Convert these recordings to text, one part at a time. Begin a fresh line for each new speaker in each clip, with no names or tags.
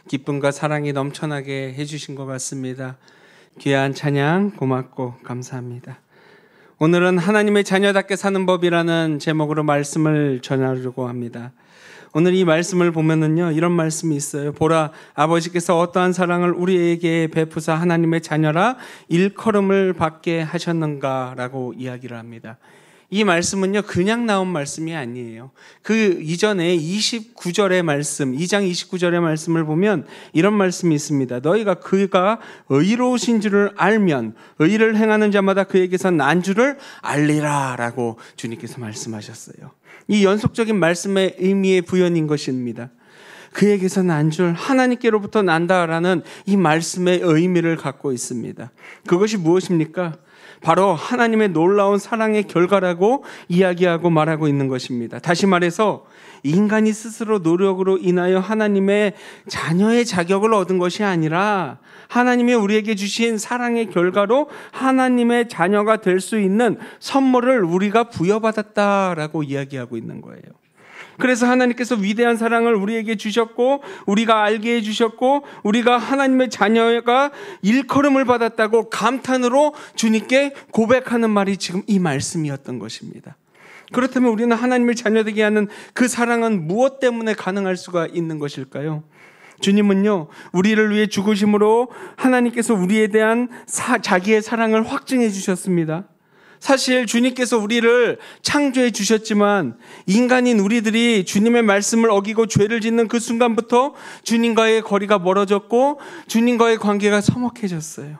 기쁨과 사랑이 넘쳐나게 해주신 것 같습니다. 귀한 찬양 고맙고 감사합니다. 오늘은 하나님의 자녀답게 사는 법이라는 제목으로 말씀을 전하려고 합니다. 오늘 이 말씀을 보면은요, 이런 말씀이 있어요. 보라, 아버지께서 어떠한 사랑을 우리에게 베푸사 하나님의 자녀라 일컬음을 받게 하셨는가라고 이야기를 합니다. 이 말씀은요, 그냥 나온 말씀이 아니에요. 그 이전에 29절의 말씀, 2장 29절의 말씀을 보면 이런 말씀이 있습니다. 너희가 그가 의로우신 줄을 알면 의를 행하는 자마다 그에게서 난 줄을 알리라 라고 주님께서 말씀하셨어요. 이 연속적인 말씀의 의미의 부연인 것입니다. 그에게서 난 줄, 하나님께로부터 난다라는 이 말씀의 의미를 갖고 있습니다. 그것이 무엇입니까? 바로 하나님의 놀라운 사랑의 결과라고 이야기하고 말하고 있는 것입니다. 다시 말해서 인간이 스스로 노력으로 인하여 하나님의 자녀의 자격을 얻은 것이 아니라 하나님이 우리에게 주신 사랑의 결과로 하나님의 자녀가 될 수 있는 선물을 우리가 부여받았다라고 이야기하고 있는 거예요. 그래서 하나님께서 위대한 사랑을 우리에게 주셨고 우리가 알게 해주셨고 우리가 하나님의 자녀가 일컬음을 받았다고 감탄으로 주님께 고백하는 말이 지금 이 말씀이었던 것입니다. 그렇다면 우리는 하나님을 자녀되게 하는 그 사랑은 무엇 때문에 가능할 수가 있는 것일까요? 주님은요, 우리를 위해 죽으심으로 하나님께서 우리에 대한 자기의 사랑을 확증해 주셨습니다. 사실 주님께서 우리를 창조해 주셨지만 인간인 우리들이 주님의 말씀을 어기고 죄를 짓는 그 순간부터 주님과의 거리가 멀어졌고 주님과의 관계가 서먹해졌어요.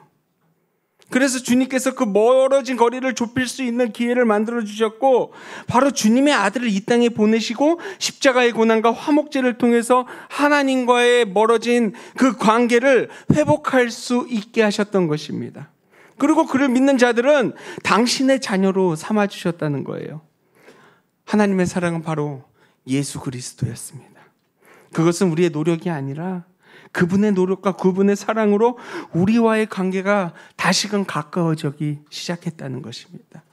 그래서 주님께서 그 멀어진 거리를 좁힐 수 있는 기회를 만들어 주셨고 바로 주님의 아들을 이 땅에 보내시고 십자가의 고난과 화목제를 통해서 하나님과의 멀어진 그 관계를 회복할 수 있게 하셨던 것입니다. 그리고 그를 믿는 자들은 당신의 자녀로 삼아주셨다는 거예요. 하나님의 사랑은 바로 예수 그리스도였습니다. 그것은 우리의 노력이 아니라 그분의 노력과 그분의 사랑으로 우리와의 관계가 다시금 가까워지기 시작했다는 것입니다.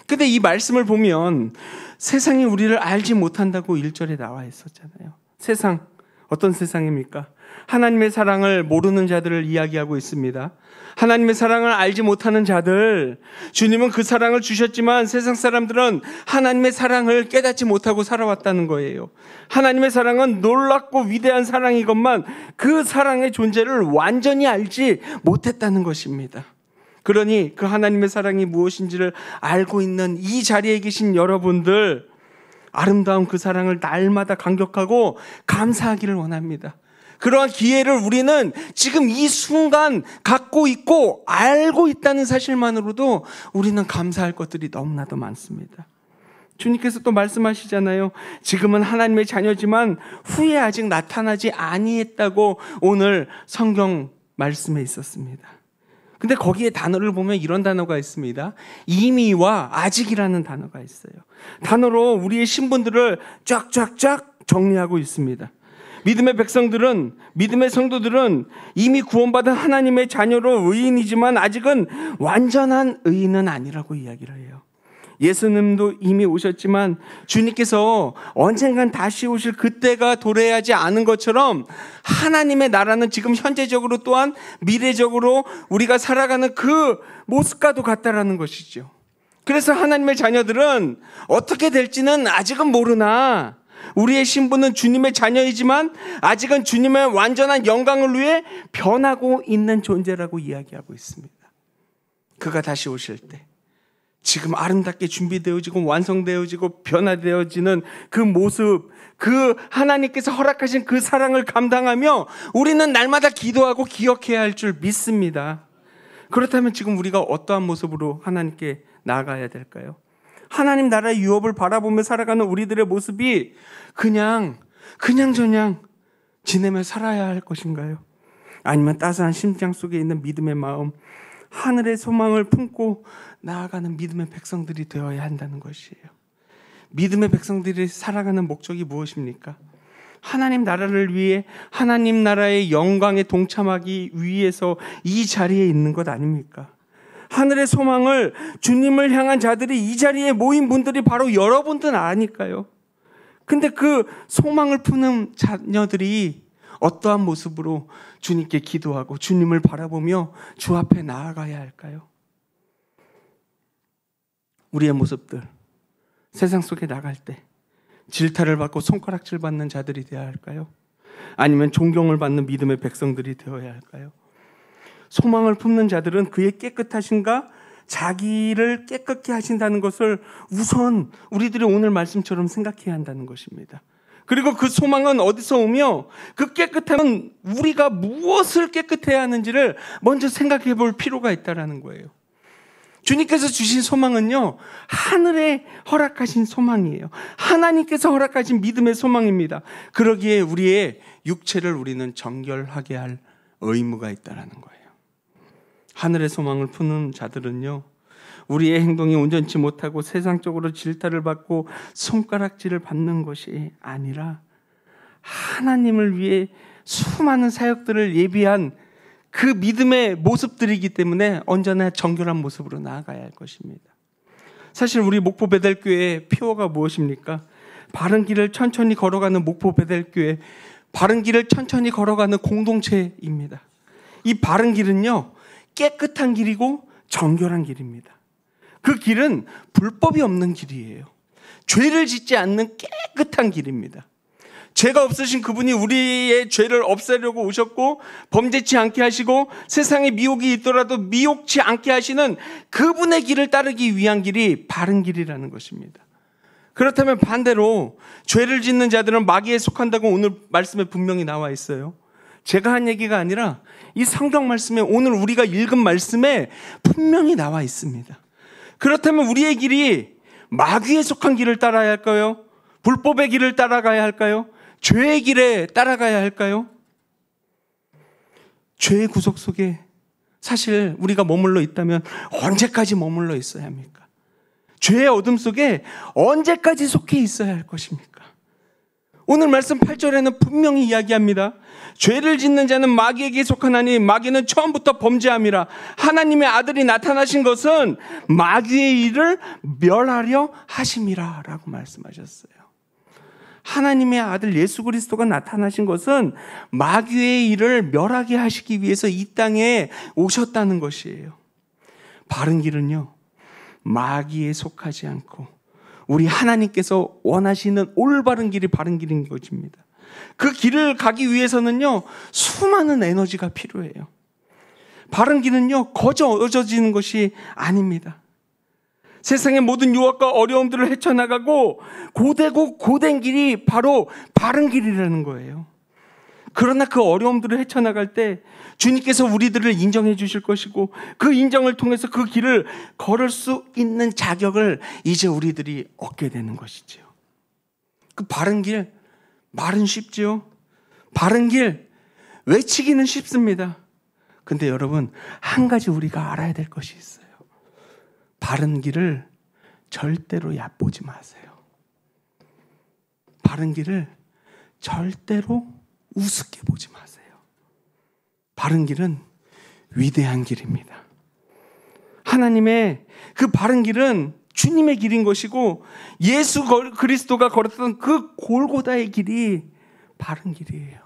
근데 이 말씀을 보면 세상이 우리를 알지 못한다고 1절에 나와 있었잖아요. 세상, 어떤 세상입니까? 하나님의 사랑을 모르는 자들을 이야기하고 있습니다. 하나님의 사랑을 알지 못하는 자들, 주님은 그 사랑을 주셨지만 세상 사람들은 하나님의 사랑을 깨닫지 못하고 살아왔다는 거예요. 하나님의 사랑은 놀랍고 위대한 사랑이건만 그 사랑의 존재를 완전히 알지 못했다는 것입니다. 그러니 그 하나님의 사랑이 무엇인지를 알고 있는 이 자리에 계신 여러분들, 아름다운 그 사랑을 날마다 감격하고 감사하기를 원합니다. 그러한 기회를 우리는 지금 이 순간 갖고 있고 알고 있다는 사실만으로도 우리는 감사할 것들이 너무나도 많습니다. 주님께서 또 말씀하시잖아요. 지금은 하나님의 자녀지만 후에 아직 나타나지 아니했다고 오늘 성경 말씀에 있었습니다. 근데 거기에 단어를 보면 이런 단어가 있습니다. 이미와 아직이라는 단어가 있어요. 단어로 우리의 신분들을 쫙쫙쫙 정리하고 있습니다. 믿음의 백성들은, 믿음의 성도들은 이미 구원받은 하나님의 자녀로 의인이지만 아직은 완전한 의인은 아니라고 이야기를 해요. 예수님도 이미 오셨지만 주님께서 언젠간 다시 오실 그때가 도래하지 않은 것처럼 하나님의 나라는 지금 현재적으로 또한 미래적으로 우리가 살아가는 그 모습과도 같다라는 것이죠. 그래서 하나님의 자녀들은 어떻게 될지는 아직은 모르나 우리의 신분은 주님의 자녀이지만 아직은 주님의 완전한 영광을 위해 변하고 있는 존재라고 이야기하고 있습니다. 그가 다시 오실 때 지금 아름답게 준비되어지고 완성되어지고 변화되어지는 그 모습, 그 하나님께서 허락하신 그 사랑을 감당하며 우리는 날마다 기도하고 기억해야 할 줄 믿습니다. 그렇다면 지금 우리가 어떠한 모습으로 하나님께 나아가야 될까요? 하나님 나라의 유업을 바라보며 살아가는 우리들의 모습이 그냥 지내며 살아야 할 것인가요? 아니면 따스한 심장 속에 있는 믿음의 마음, 하늘의 소망을 품고 나아가는 믿음의 백성들이 되어야 한다는 것이에요. 믿음의 백성들이 살아가는 목적이 무엇입니까? 하나님 나라를 위해 하나님 나라의 영광에 동참하기 위해서 이 자리에 있는 것 아닙니까? 하늘의 소망을 주님을 향한 자들이 이 자리에 모인 분들이 바로 여러분들 아니까요. 근데 그 소망을 푸는 자녀들이 어떠한 모습으로 주님께 기도하고 주님을 바라보며 주 앞에 나아가야 할까요? 우리의 모습들, 세상 속에 나갈 때 질타를 받고 손가락질 받는 자들이 되어야 할까요? 아니면 존경을 받는 믿음의 백성들이 되어야 할까요? 소망을 품는 자들은 그의 깨끗하신가 자기를 깨끗게 하신다는 것을 우선 우리들이 오늘 말씀처럼 생각해야 한다는 것입니다. 그리고 그 소망은 어디서 오며 그 깨끗함은 우리가 무엇을 깨끗해야 하는지를 먼저 생각해 볼 필요가 있다는 거예요. 주님께서 주신 소망은요, 하늘에 허락하신 소망이에요. 하나님께서 허락하신 믿음의 소망입니다. 그러기에 우리의 육체를 우리는 정결하게 할 의무가 있다는 거예요. 하늘의 소망을 푸는 자들은요, 우리의 행동이 온전치 못하고 세상적으로 질타를 받고 손가락질을 받는 것이 아니라 하나님을 위해 수많은 사역들을 예비한 그 믿음의 모습들이기 때문에 언제나 정결한 모습으로 나아가야 할 것입니다. 사실 우리 목포 베델교회의 표어가 무엇입니까? 바른 길을 천천히 걸어가는 목포 베델교회, 바른 길을 천천히 걸어가는 공동체입니다. 이 바른 길은요, 깨끗한 길이고 정결한 길입니다. 그 길은 불법이 없는 길이에요. 죄를 짓지 않는 깨끗한 길입니다. 죄가 없으신 그분이 우리의 죄를 없애려고 오셨고 범죄치 않게 하시고 세상에 미혹이 있더라도 미혹치 않게 하시는 그분의 길을 따르기 위한 길이 바른 길이라는 것입니다. 그렇다면 반대로 죄를 짓는 자들은 마귀에 속한다고 오늘 말씀에 분명히 나와 있어요. 제가 한 얘기가 아니라 이 성경 말씀에 오늘 우리가 읽은 말씀에 분명히 나와 있습니다. 그렇다면 우리의 길이 마귀에 속한 길을 따라야 할까요? 불법의 길을 따라가야 할까요? 죄의 길에 따라가야 할까요? 죄의 구속 속에 사실 우리가 머물러 있다면 언제까지 머물러 있어야 합니까? 죄의 어둠 속에 언제까지 속해 있어야 할 것입니까? 오늘 말씀 8절에는 분명히 이야기합니다. 죄를 짓는 자는 마귀에게 속하나니 마귀는 처음부터 범죄함이라. 하나님의 아들이 나타나신 것은 마귀의 일을 멸하려 하심이라 라고 말씀하셨어요. 하나님의 아들 예수 그리스도가 나타나신 것은 마귀의 일을 멸하게 하시기 위해서 이 땅에 오셨다는 것이에요. 바른 길은요, 마귀에 속하지 않고 우리 하나님께서 원하시는 올바른 길이 바른 길인 것입니다. 그 길을 가기 위해서는요, 수많은 에너지가 필요해요. 바른 길은요, 거저 얻어지는 것이 아닙니다. 세상의 모든 유혹과 어려움들을 헤쳐나가고 고되고 고된 길이 바로 바른 길이라는 거예요. 그러나 그 어려움들을 헤쳐나갈 때 주님께서 우리들을 인정해 주실 것이고 그 인정을 통해서 그 길을 걸을 수 있는 자격을 이제 우리들이 얻게 되는 것이죠. 그 바른 길, 말은 쉽지요. 바른 길, 외치기는 쉽습니다. 근데 여러분, 한 가지 우리가 알아야 될 것이 있어요. 바른 길을 절대로 얕보지 마세요. 바른 길을 절대로 우습게 보지 마세요. 바른 길은 위대한 길입니다. 하나님의 그 바른 길은 주님의 길인 것이고 예수 그리스도가 걸었던 그 골고다의 길이 바른 길이에요.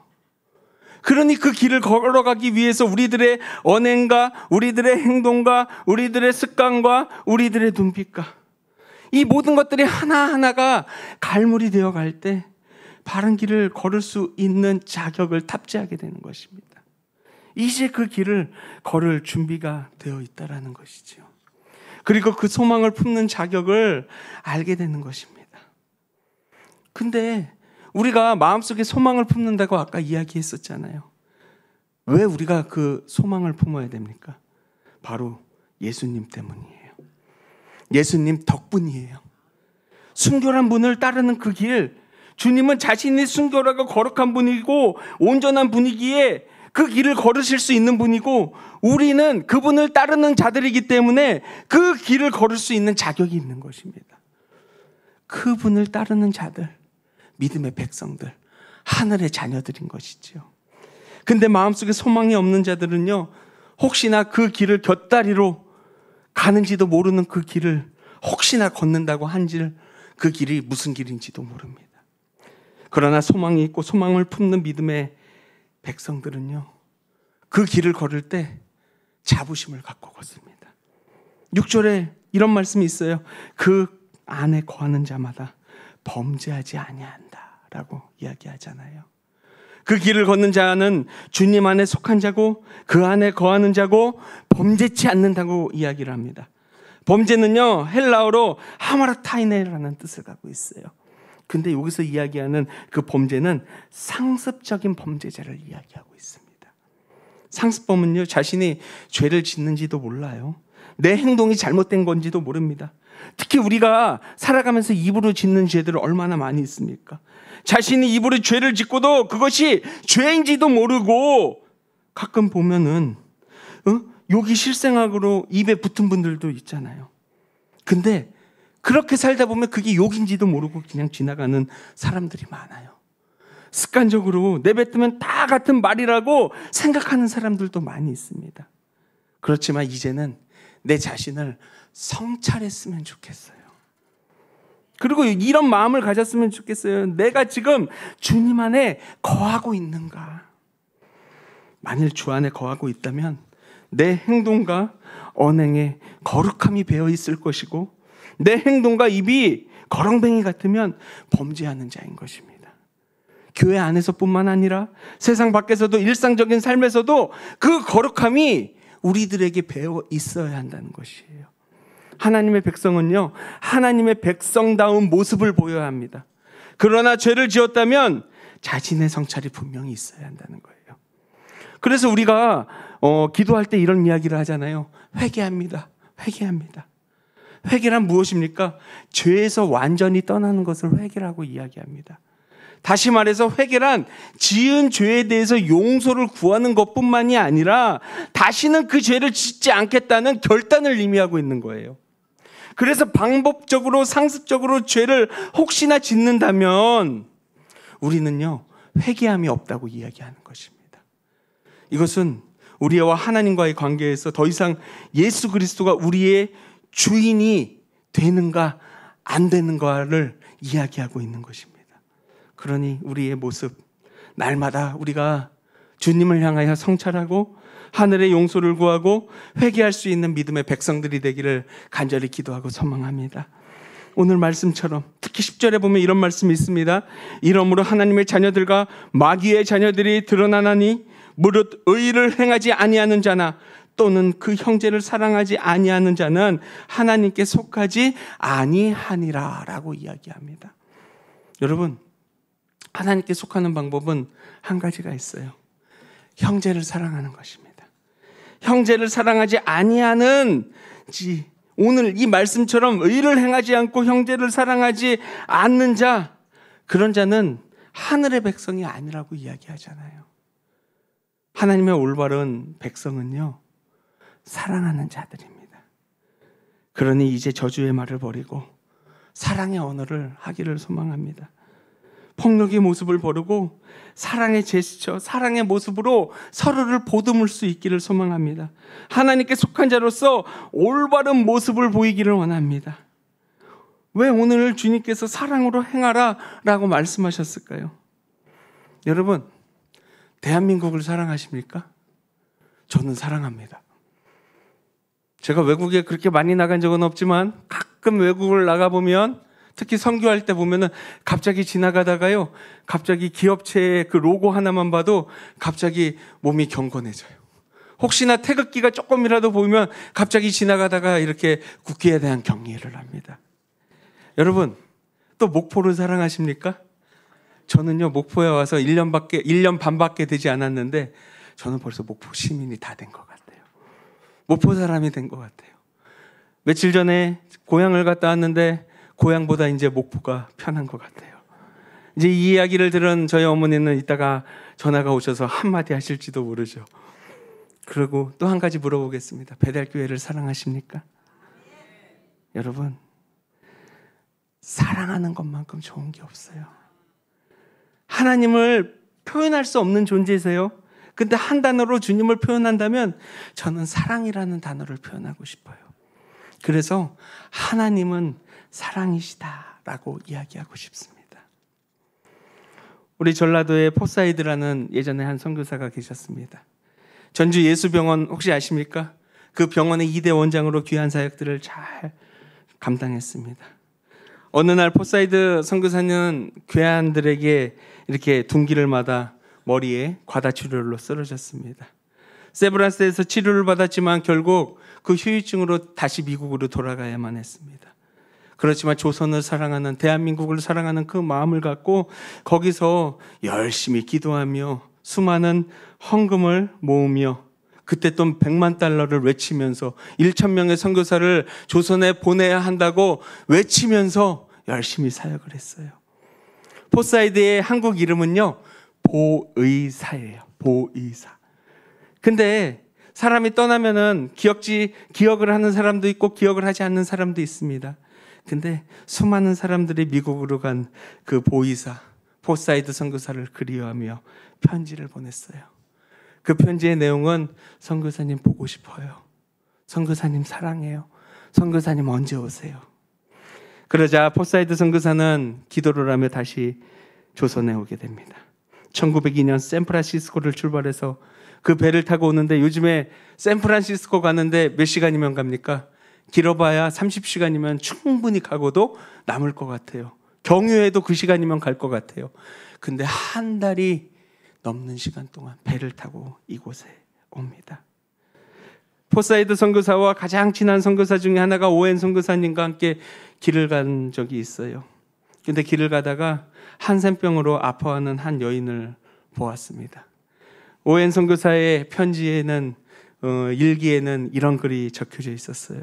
그러니 그 길을 걸어가기 위해서 우리들의 언행과 우리들의 행동과 우리들의 습관과 우리들의 눈빛과 이 모든 것들이 하나하나가 갈무리 되어 갈 때 바른 길을 걸을 수 있는 자격을 탑재하게 되는 것입니다. 이제 그 길을 걸을 준비가 되어 있다는 것이죠. 그리고 그 소망을 품는 자격을 알게 되는 것입니다. 근데 우리가 마음속에 소망을 품는다고 아까 이야기했었잖아요. 왜 우리가 그 소망을 품어야 됩니까? 바로 예수님 때문이에요. 예수님 덕분이에요. 순결한 분을 따르는 그 길, 주님은 자신이 순결하고 거룩한 분이고 온전한 분이기에 그 길을 걸으실 수 있는 분이고 우리는 그분을 따르는 자들이기 때문에 그 길을 걸을 수 있는 자격이 있는 것입니다. 그분을 따르는 자들, 믿음의 백성들, 하늘의 자녀들인 것이죠. 근데 마음속에 소망이 없는 자들은요, 혹시나 그 길을 곁다리로 가는지도 모르는 그 길을 혹시나 걷는다고 한질 그 길이 무슨 길인지도 모릅니다. 그러나 소망이 있고 소망을 품는 믿음의 백성들은요, 그 길을 걸을 때 자부심을 갖고 걷습니다. 6절에 이런 말씀이 있어요. 그 안에 거하는 자마다 범죄하지 아니한다라고 이야기하잖아요. 그 길을 걷는 자는 주님 안에 속한 자고 그 안에 거하는 자고 범죄치 않는다고 이야기를 합니다. 범죄는요, 헬라어로 하마라타이네라는 뜻을 갖고 있어요. 근데 여기서 이야기하는 그 범죄는 상습적인 범죄자를 이야기하고 있습니다. 상습범은요, 자신이 죄를 짓는지도 몰라요. 내 행동이 잘못된 건지도 모릅니다. 특히 우리가 살아가면서 입으로 짓는 죄들을 얼마나 많이 있습니까? 자신이 입으로 죄를 짓고도 그것이 죄인지도 모르고 가끔 보면은 욕이 실생각으로 입에 붙은 분들도 있잖아요. 근데 그렇게 살다 보면 그게 욕인지도 모르고 그냥 지나가는 사람들이 많아요. 습관적으로 내뱉으면 다 같은 말이라고 생각하는 사람들도 많이 있습니다. 그렇지만 이제는 내 자신을 성찰했으면 좋겠어요. 그리고 이런 마음을 가졌으면 좋겠어요. 내가 지금 주님 안에 거하고 있는가? 만일 주 안에 거하고 있다면 내 행동과 언행에 거룩함이 배어 있을 것이고 내 행동과 입이 거렁뱅이 같으면 범죄하는 자인 것입니다. 교회 안에서뿐만 아니라 세상 밖에서도 일상적인 삶에서도 그 거룩함이 우리들에게 배어 있어야 한다는 것이에요. 하나님의 백성은요, 하나님의 백성다운 모습을 보여야 합니다. 그러나 죄를 지었다면 자신의 성찰이 분명히 있어야 한다는 거예요. 그래서 우리가 기도할 때 이런 이야기를 하잖아요. 회개합니다. 회개합니다. 회개란 무엇입니까? 죄에서 완전히 떠나는 것을 회개라고 이야기합니다. 다시 말해서 회개란 지은 죄에 대해서 용서를 구하는 것뿐만이 아니라 다시는 그 죄를 짓지 않겠다는 결단을 의미하고 있는 거예요. 그래서 방법적으로 상습적으로 죄를 혹시나 짓는다면 우리는요, 회개함이 없다고 이야기하는 것입니다. 이것은 우리와 하나님과의 관계에서 더 이상 예수 그리스도가 우리의 주인이 되는가 안 되는가를 이야기하고 있는 것입니다. 그러니 우리의 모습, 날마다 우리가 주님을 향하여 성찰하고 하늘의 용서를 구하고 회개할 수 있는 믿음의 백성들이 되기를 간절히 기도하고 소망합니다. 오늘 말씀처럼 특히 10절에 보면 이런 말씀이 있습니다. 이러므로 하나님의 자녀들과 마귀의 자녀들이 드러나나니 무릇 의를 행하지 아니하는 자나 또는 그 형제를 사랑하지 아니하는 자는 하나님께 속하지 아니하니라 라고 이야기합니다. 여러분, 하나님께 속하는 방법은 한 가지가 있어요. 형제를 사랑하는 것입니다. 형제를 사랑하지 아니하는 오늘 이 말씀처럼 의를 행하지 않고 형제를 사랑하지 않는 자, 그런 자는 하늘의 백성이 아니라고 이야기하잖아요. 하나님의 올바른 백성은요, 사랑하는 자들입니다. 그러니 이제 저주의 말을 버리고 사랑의 언어를 하기를 소망합니다. 폭력의 모습을 버리고 사랑의 제스처, 사랑의 모습으로 서로를 보듬을 수 있기를 소망합니다. 하나님께 속한 자로서 올바른 모습을 보이기를 원합니다. 왜 오늘 주님께서 사랑으로 행하라 라고 말씀하셨을까요? 여러분, 대한민국을 사랑하십니까? 저는 사랑합니다. 제가 외국에 그렇게 많이 나간 적은 없지만 가끔 외국을 나가보면 특히 선교할 때 보면은 갑자기 지나가다가요, 갑자기 기업체의 그 로고 하나만 봐도 갑자기 몸이 경건해져요. 혹시나 태극기가 조금이라도 보이면 갑자기 지나가다가 이렇게 국기에 대한 경의를 합니다. 여러분, 또 목포를 사랑하십니까? 저는요, 목포에 와서 1년 반밖에 되지 않았는데 저는 벌써 목포 시민이 다 된 것 같아요. 목포 사람이 된 것 같아요. 며칠 전에 고향을 갔다 왔는데 고향보다 이제 목포가 편한 것 같아요. 이제 이 이야기를 들은 저희 어머니는 이따가 전화가 오셔서 한마디 하실지도 모르죠. 그리고 또 한 가지 물어보겠습니다. 배달교회를 사랑하십니까? 여러분, 사랑하는 것만큼 좋은 게 없어요. 하나님을 표현할 수 없는 존재세요. 근데 한 단어로 주님을 표현한다면 저는 사랑이라는 단어를 표현하고 싶어요. 그래서 하나님은 사랑이시다라고 이야기하고 싶습니다. 우리 전라도에 포사이드라는 예전에 한 선교사가 계셨습니다. 전주 예수병원 혹시 아십니까? 그 병원의 2대 원장으로 귀한 사역들을 잘 감당했습니다. 어느 날 포사이드 선교사는 괴한들에게 이렇게 둔기를 맞아 머리에 과다출혈로 쓰러졌습니다. 세브란스에서 치료를 받았지만 결국 그 후유증으로 다시 미국으로 돌아가야만 했습니다. 그렇지만 조선을 사랑하는, 대한민국을 사랑하는 그 마음을 갖고 거기서 열심히 기도하며 수많은 헌금을 모으며 그때 또 100만 달러를 외치면서 1,000명의 선교사를 조선에 보내야 한다고 외치면서 열심히 사역을 했어요. 포사이드의 한국 이름은요, 보의사예요. 보의사. 근데 사람이 떠나면은 기억을 하는 사람도 있고 기억을 하지 않는 사람도 있습니다. 근데 수많은 사람들이 미국으로 간 그 보의사, 포사이드 선교사를 그리워하며 편지를 보냈어요. 그 편지의 내용은 선교사님 보고 싶어요. 선교사님 사랑해요. 선교사님 언제 오세요? 그러자 포사이드 선교사는 기도를 하며 다시 조선에 오게 됩니다. 1902년 샌프란시스코를 출발해서 그 배를 타고 오는데 요즘에 샌프란시스코 가는데 몇 시간이면 갑니까? 길어봐야 30시간이면 충분히 가고도 남을 것 같아요. 경유해도 그 시간이면 갈 것 같아요. 근데 한 달이 넘는 시간 동안 배를 타고 이곳에 옵니다. 포사이드 선교사와 가장 친한 선교사 중에 하나가 오웬 선교사님과 함께 길을 간 적이 있어요. 근데 길을 가다가 한센병으로 아파하는 한 여인을 보았습니다. 오웬 선교사의 편지에는 일기에는 이런 글이 적혀져 있었어요.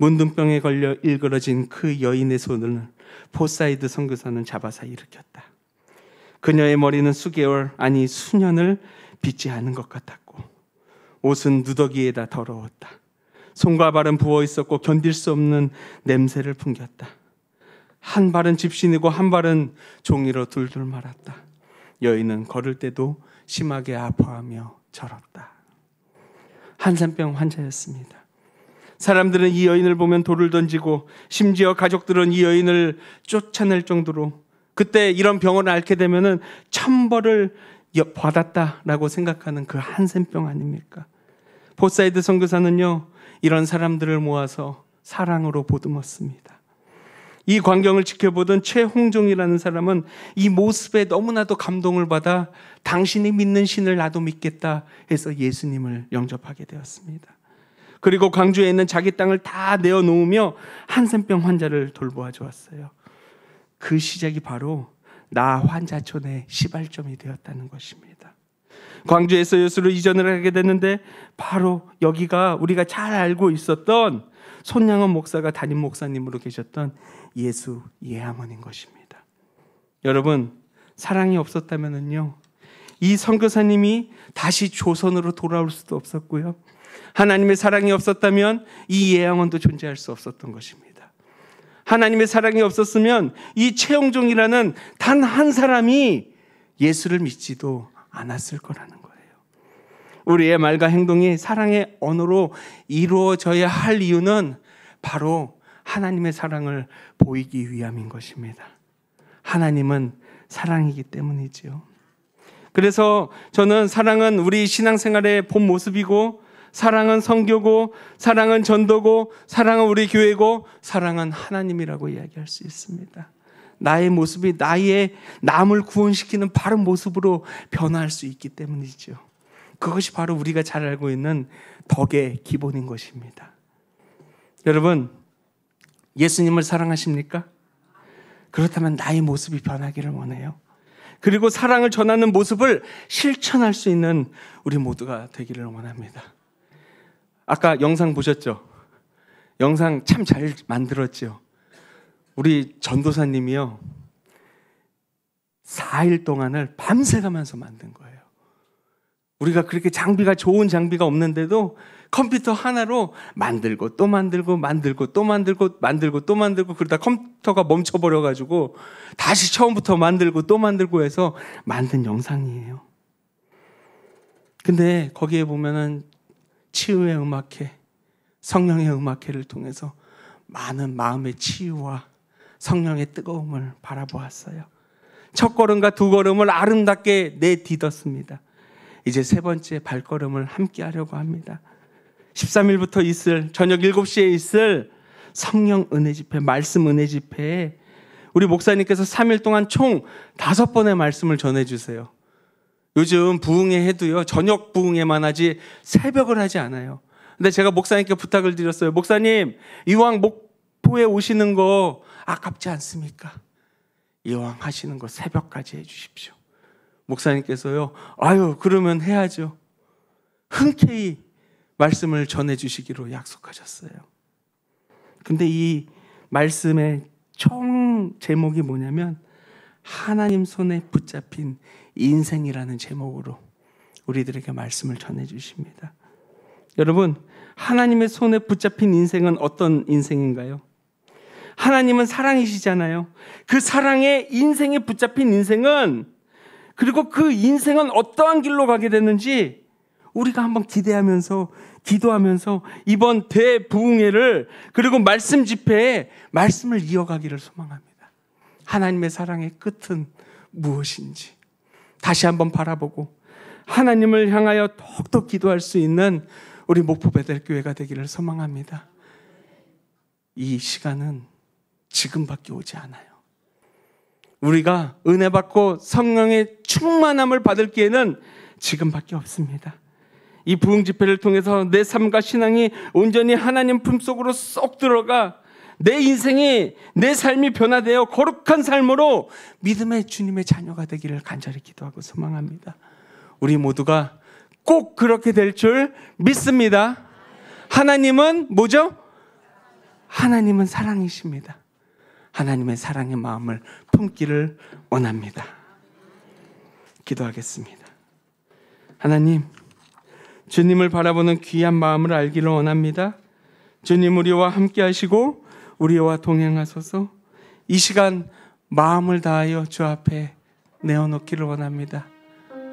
문둥병에 걸려 일그러진 그 여인의 손을 포사이드 선교사는 잡아서 일으켰다. 그녀의 머리는 수개월, 아니 수년을 빗지 않은 것 같았고 옷은 누더기에다 더러웠다. 손과 발은 부어 있었고 견딜 수 없는 냄새를 풍겼다. 한 발은 집신이고 한 발은 종이로 둘둘 말았다. 여인은 걸을 때도 심하게 아파하며 절었다. 한센병 환자였습니다. 사람들은 이 여인을 보면 돌을 던지고 심지어 가족들은 이 여인을 쫓아낼 정도로 그때 이런 병을 앓게 되면은 천벌을 받았다라고 생각하는 그 한센병 아닙니까? 포사이드 선교사는요, 이런 사람들을 모아서 사랑으로 보듬었습니다. 이 광경을 지켜보던 최홍종이라는 사람은 이 모습에 너무나도 감동을 받아 당신이 믿는 신을 나도 믿겠다 해서 예수님을 영접하게 되었습니다. 그리고 광주에 있는 자기 땅을 다 내어놓으며 한센병 환자를 돌보아 주었어요. 그 시작이 바로 나 환자촌의 시발점이 되었다는 것입니다. 광주에서 여수로 이전을 하게 됐는데 바로 여기가 우리가 잘 알고 있었던 손양원 목사가 담임 목사님으로 계셨던 예수 예양원인 것입니다. 여러분, 사랑이 없었다면요, 이 선교사님이 다시 조선으로 돌아올 수도 없었고요, 하나님의 사랑이 없었다면 이 예양원도 존재할 수 없었던 것입니다. 하나님의 사랑이 없었으면 이 최홍종이라는 단 한 사람이 예수를 믿지도 않았을 거라는 거예요. 우리의 말과 행동이 사랑의 언어로 이루어져야 할 이유는 바로 하나님의 사랑을 보이기 위함인 것입니다. 하나님은 사랑이기 때문이지요. 그래서 저는 사랑은 우리 신앙생활의 본 모습이고, 사랑은 선교고, 사랑은 전도고, 사랑은 우리 교회고, 사랑은 하나님이라고 이야기할 수 있습니다. 나의 모습이 나의 남을 구원시키는 바른 모습으로 변화할 수 있기 때문이죠. 그것이 바로 우리가 잘 알고 있는 덕의 기본인 것입니다. 여러분, 예수님을 사랑하십니까? 그렇다면 나의 모습이 변하기를 원해요. 그리고 사랑을 전하는 모습을 실천할 수 있는 우리 모두가 되기를 원합니다. 아까 영상 보셨죠? 영상 참 잘 만들었죠? 우리 전도사님이요, 4일 동안을 밤새 가면서 만든 거예요. 우리가 그렇게 좋은 장비가 없는데도 컴퓨터 하나로 만들고 또 만들고 만들고 또 만들고 만들고 또 만들고, 그러다 컴퓨터가 멈춰버려가지고 다시 처음부터 만들고 또 만들고 해서 만든 영상이에요. 근데 거기에 보면은 치유의 음악회, 성령의 음악회를 통해서 많은 마음의 치유와 성령의 뜨거움을 바라보았어요. 첫 걸음과 두 걸음을 아름답게 내딛었습니다. 이제 세 번째 발걸음을 함께 하려고 합니다. 13일부터 있을 저녁 7시에 있을 성령 은혜 집회, 말씀 은혜 집회에 우리 목사님께서 3일 동안 총 5번의 말씀을 전해주세요. 요즘 부흥회 해도요, 저녁 부흥회만 하지 새벽을 하지 않아요. 근데 제가 목사님께 부탁을 드렸어요. 목사님, 이왕 목포에 오시는 거 아깝지 않습니까? 이왕 하시는 거 새벽까지 해주십시오. 목사님께서요, 아유, 그러면 해야죠. 흔쾌히 말씀을 전해주시기로 약속하셨어요. 근데 이 말씀의 총 제목이 뭐냐면 하나님 손에 붙잡힌 인생이라는 제목으로 우리들에게 말씀을 전해주십니다. 여러분, 하나님의 손에 붙잡힌 인생은 어떤 인생인가요? 하나님은 사랑이시잖아요. 그 사랑의 인생에 붙잡힌 인생은, 그리고 그 인생은 어떠한 길로 가게 됐는지 우리가 한번 기대하면서 기도하면서 이번 대부흥회를, 그리고 말씀 집회에 말씀을 이어가기를 소망합니다. 하나님의 사랑의 끝은 무엇인지 다시 한번 바라보고 하나님을 향하여 더욱더 기도할 수 있는 우리 목포 베델교회가 되기를 소망합니다. 이 시간은 지금밖에 오지 않아요. 우리가 은혜 받고 성령의 충만함을 받을 기회는 지금밖에 없습니다. 이 부흥 집회를 통해서 내 삶과 신앙이 온전히 하나님 품속으로 쏙 들어가 내 인생이, 내 삶이 변화되어 거룩한 삶으로 믿음의 주님의 자녀가 되기를 간절히 기도하고 소망합니다. 우리 모두가 꼭 그렇게 될 줄 믿습니다. 하나님은 뭐죠? 하나님은 사랑이십니다. 하나님의 사랑의 마음을 품기를 원합니다. 기도하겠습니다. 하나님, 주님을 바라보는 귀한 마음을 알기를 원합니다. 주님, 우리와 함께 하시고 우리와 동행하소서. 이 시간 마음을 다하여 주 앞에 내어놓기를 원합니다.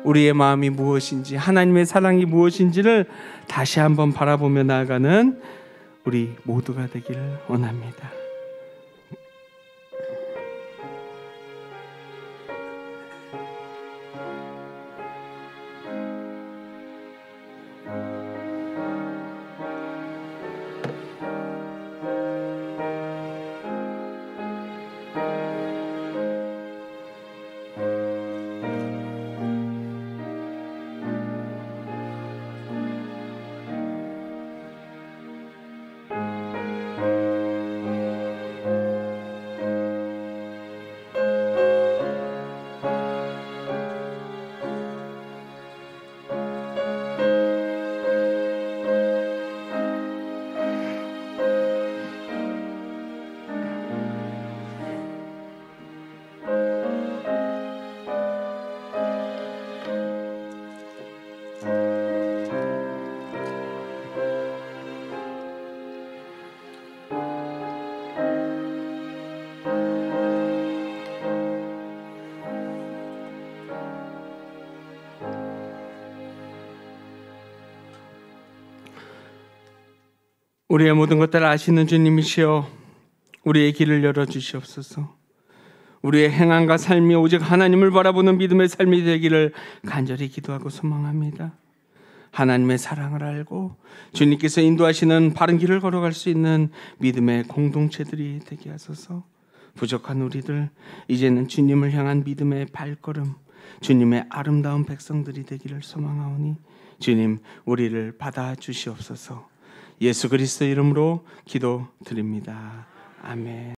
우리의 마음이 무엇인지, 하나님의 사랑이 무엇인지를 다시 한번 바라보며 나아가는 우리 모두가 되기를 원합니다. 우리의 모든 것들을 아시는 주님이시여, 우리의 길을 열어주시옵소서. 우리의 행함과 삶이 오직 하나님을 바라보는 믿음의 삶이 되기를 간절히 기도하고 소망합니다. 하나님의 사랑을 알고 주님께서 인도하시는 바른 길을 걸어갈 수 있는 믿음의 공동체들이 되게 하소서. 부족한 우리들, 이제는 주님을 향한 믿음의 발걸음, 주님의 아름다운 백성들이 되기를 소망하오니 주님, 우리를 받아주시옵소서. 예수 그리스도 이름으로 기도드립니다. 아멘.